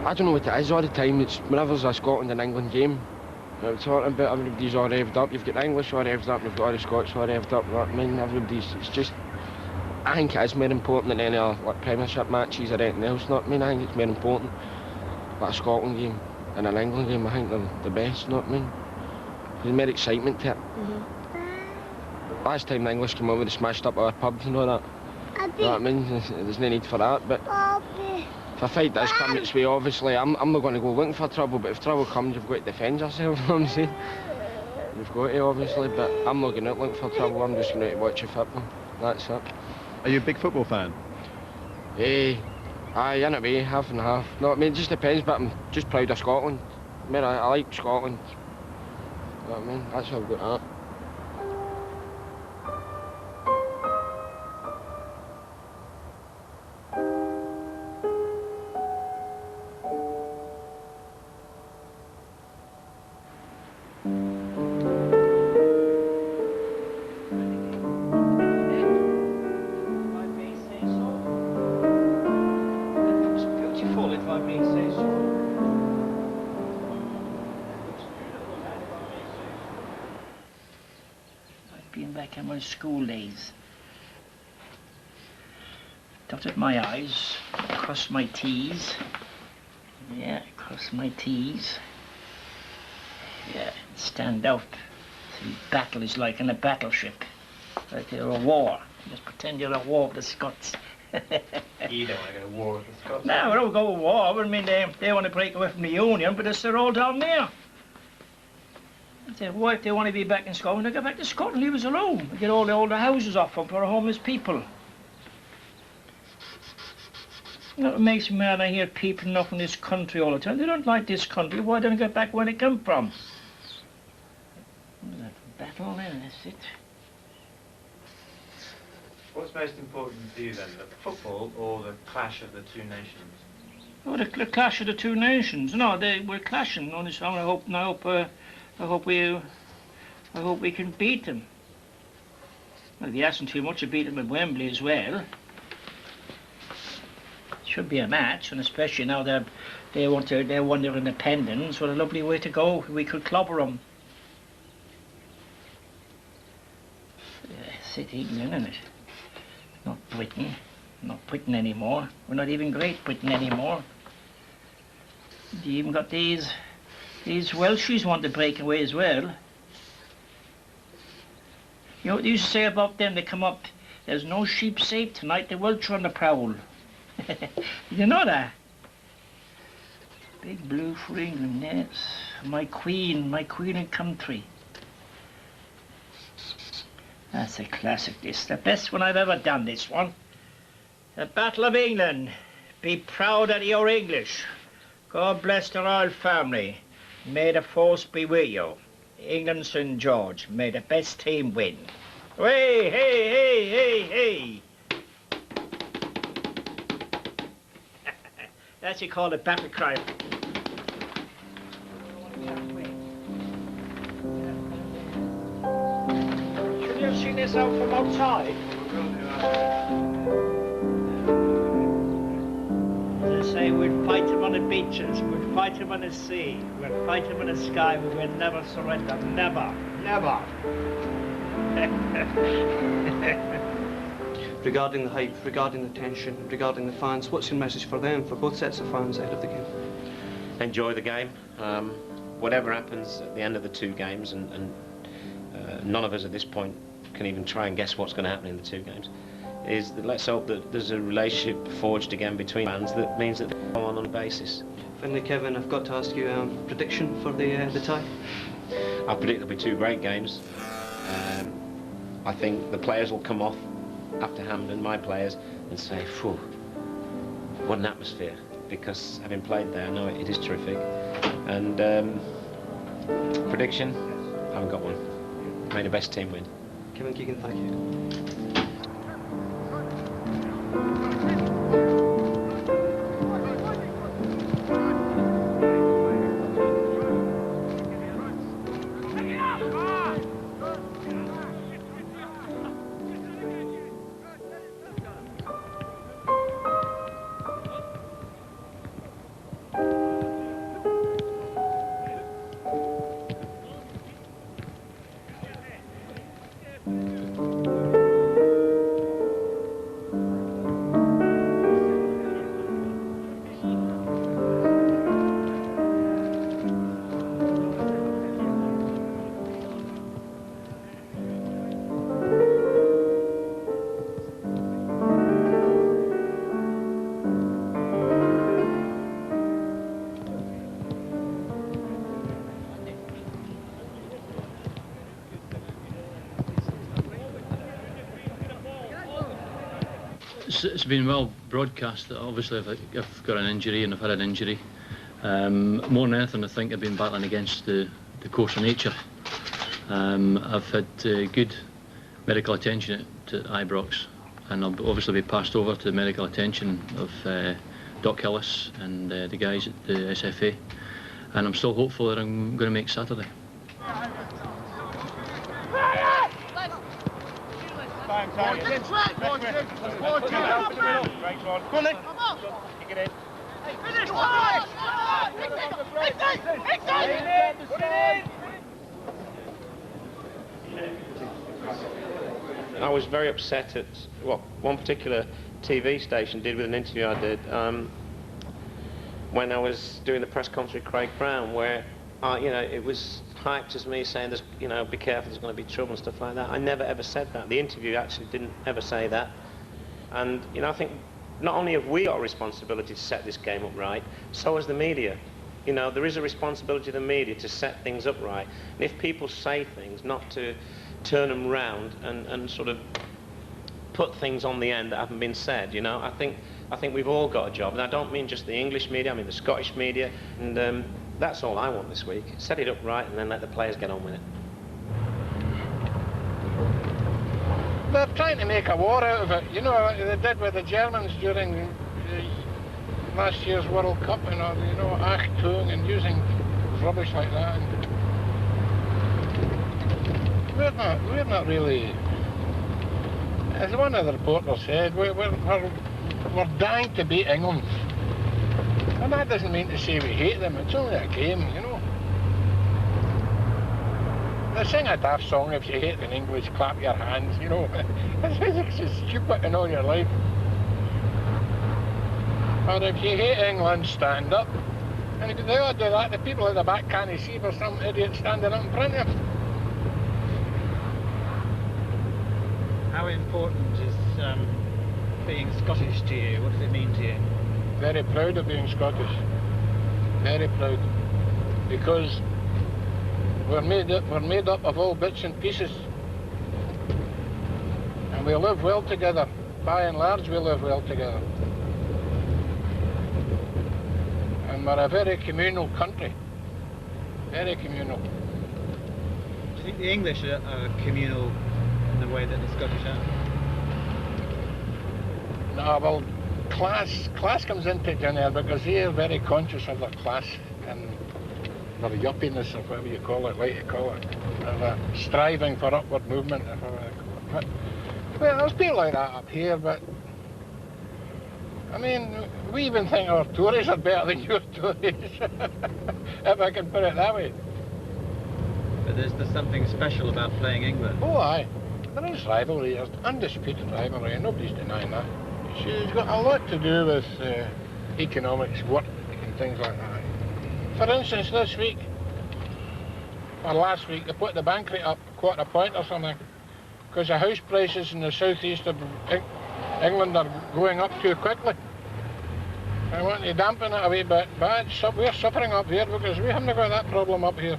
I don't know what it is all the time. It's whenever there's a Scotland and England game, I'm talking about everybody's all revved up. You've got the English all revved up, you've got all the Scots all revved up. You know what I mean? It's just, I think it is more important than any other like Premiership matches or anything else. You know what I mean? I think it's more important. Like a Scotland game and an England game, I think they're the best. You know what I mean? There's more excitement to it. Last time the English came over, they smashed up our pubs and all that. You know what I mean? There's no need for that. But if a fight does come its way, obviously, I'm not going to go looking for trouble, but if trouble comes, you've got to defend yourself, you know what I'm saying? You've got to, obviously, but I'm not going out looking for trouble, I'm just going to watch a football. That's it. Are you a big football fan? Aye, in a way, half and half. No, I mean, it just depends, but I'm just proud of Scotland. I mean, I like Scotland. You know what I mean? That's how I've got that. School days. Dotted my I's, crossed my T's. Yeah, cross my T's. Yeah, stand out. See, battle is like in a battleship. Like you're a war. Just pretend you're at war with the Scots. You don't want to go to war with the Scots? No, we don't go to war. I mean, they want to break away from the Union, but they're all down there. Why, if they want to be back in Scotland, they go back to Scotland, leave us alone. We get all the older houses off them for our homeless people. You know, it makes me mad I hear people enough in this country all the time. They don't like this country. Why don't they get back where they come from? What is that, battle then? That's it. What's most important to you then, the football or the clash of the two nations? Oh, the clash of the two nations. No, we're clashing on this. I hope we can beat them. Well, if he hasn't too much to beat them at Wembley as well. Should be a match, and especially now they want their independence. What a lovely way to go. We could clobber them. It's England, isn't it? Not Britain. Not Britain anymore. We're not even Great Britain anymore. You even got these Welshies want to break away as well. You know what they used to say about them? They come up, there's no sheep safe tonight, the Welsh are on the prowl. You know that? Big blue for England, yes. My queen and country. That's a classic, this. The best one I've ever done, this one. The Battle of England. Be proud that you're English. God bless the royal family. May the force be with you. England St. George. May the best team win. Hey, hey, hey, hey, hey. That's what you call a battle cry. Should you have seen this out from outside? As I say, we'd fight them on the beaches, we'd fight them on the sea, we'd fight them in the sky, we would never surrender. Never, never. Regarding the hype, regarding the tension, regarding the fans, what's your message for them, for both sets of fans ahead of the game? Enjoy the game. Whatever happens at the end of the two games, and none of us at this point can even try and guess what's going to happen in the two games, is that let's hope that there's a relationship forged again between fans that means that they go on a basis. Finally, Kevin, I've got to ask you a prediction for the tie. I predict there'll be two great games. I think the players will come off after Hampden, my players, and say, phew, what an atmosphere. Because having played there, I know it is terrific. And prediction, I haven't got one. May the best team win. Kevin, Keegan, thank you. It's been well broadcast that obviously if I've got an injury and I've had an injury, more than anything I think I've been battling against the course of nature. I've had good medical attention at Ibrox, and I'll obviously be passed over to the medical attention of Doc Hillis and the guys at the SFA, and I'm still hopeful that I'm going to make Saturday. I was very upset at what one particular TV station did with an interview I did when I was doing the press conference with Craig Brown, where it was hyped as me saying, "There's, be careful, there's going to be trouble" and stuff like that. I never ever said that. The interview actually didn't ever say that. And I think not only have we got a responsibility to set this game up right, so has the media. There is a responsibility of the media to set things up right. And if people say things, not to turn them round and sort of put things on the end that haven't been said. I think we've all got a job, and I don't mean just the English media, I mean the Scottish media, and that's all I want this week. Set it up right and then let the players get on with it. They're trying to make a war out of it, like they did with the Germans during last year's World Cup, Achtung and using rubbish like that. And we're not really, as one of the reporters said, we're dying to beat England. And that doesn't mean to say we hate them, it's only a game, They sing a daft song, if you hate the English, clap your hands, It's just stupid in all your life. Or if you hate England, stand up. And if they all do that, the people at the back can't see for some idiot standing up in front of them. How important is being Scottish to you? What does it mean to you? Very proud of being Scottish. Very proud. Because we're made up of all bits and pieces. And we live well together. By and large, we live well together. And we're a very communal country. Very communal. Do you think the English are communal in the way that the Scottish are? No, well, class comes into it in there because they are very conscious of their class and their yuppiness, or whatever you call it, like you call it, striving for upward movement. Well, there's people like that up here, but I mean, we even think our Tories are better than your Tories, if I can put it that way. But there's something special about playing England. Oh, aye. There is rivalry, there's undisputed rivalry, and nobody's denying that. It's got a lot to do with economics, work, and things like that. For instance, this week, or last week, they put the bank rate up a quarter point or something, because the house prices in the southeast of England are going up too quickly. I want to dampen it a wee bit, but we're suffering up here because we haven't got that problem up here.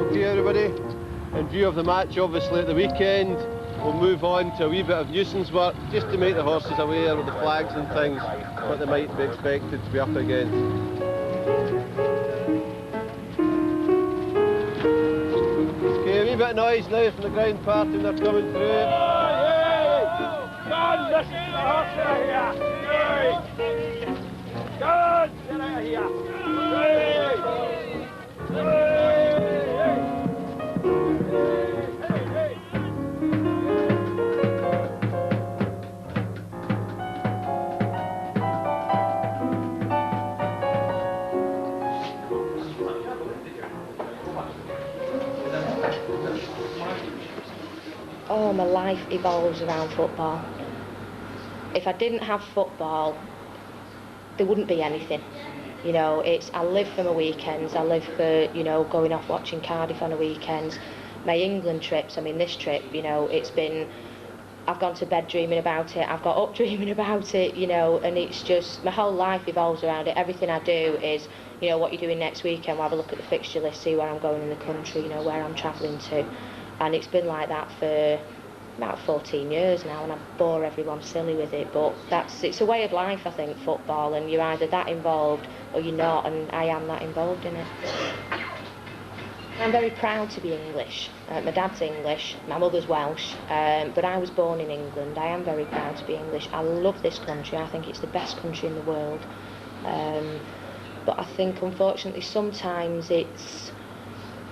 Okay everybody, in view of the match obviously at the weekend, we'll move on to a wee bit of nuisance work just to make the horses aware of the flags and things, what they might be expected to be up against. Okay, a wee bit of noise now from the ground party when they're coming through. Go on, listen to the horse out here! Go on, get out of here! my life evolves around football. If I didn't have football, there wouldn't be anything. You know, I live for my weekends, I live for, you know, going off watching Cardiff on the weekends. My England trips, I mean this trip, you know, I've gone to bed dreaming about it, I've got up dreaming about it, you know, and it's just, my whole life evolves around it. Everything I do is, you know, what you're doing next weekend, we'll have a look at the fixture list, see where I'm going in the country, you know, where I'm travelling to. And it's been like that for about 14 years now, and I bore everyone silly with it, but it's a way of life, I think, football, and you're either that involved or you're not, and I am that involved in it. I'm very proud to be English. My dad's English, my mother's Welsh, but I was born in England. I am very proud to be English. I love this country. I think it's the best country in the world. But I think, unfortunately, sometimes it's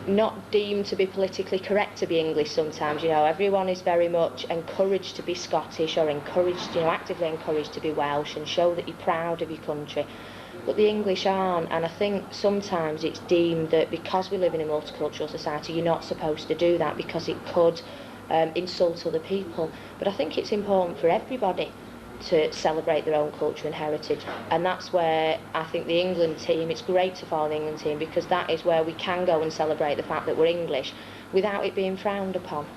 not deemed to be politically correct to be English sometimes. You know, everyone is very much encouraged to be Scottish, or encouraged, you know, actively encouraged to be Welsh and show that you're proud of your country. But the English aren't, and I think sometimes it's deemed that because we live in a multicultural society, you're not supposed to do that because it could insult other people. But I think it's important for everybody to celebrate their own culture and heritage, and that's where I think the England team, it's great to follow the England team because that is where we can go and celebrate the fact that we're English without it being frowned upon.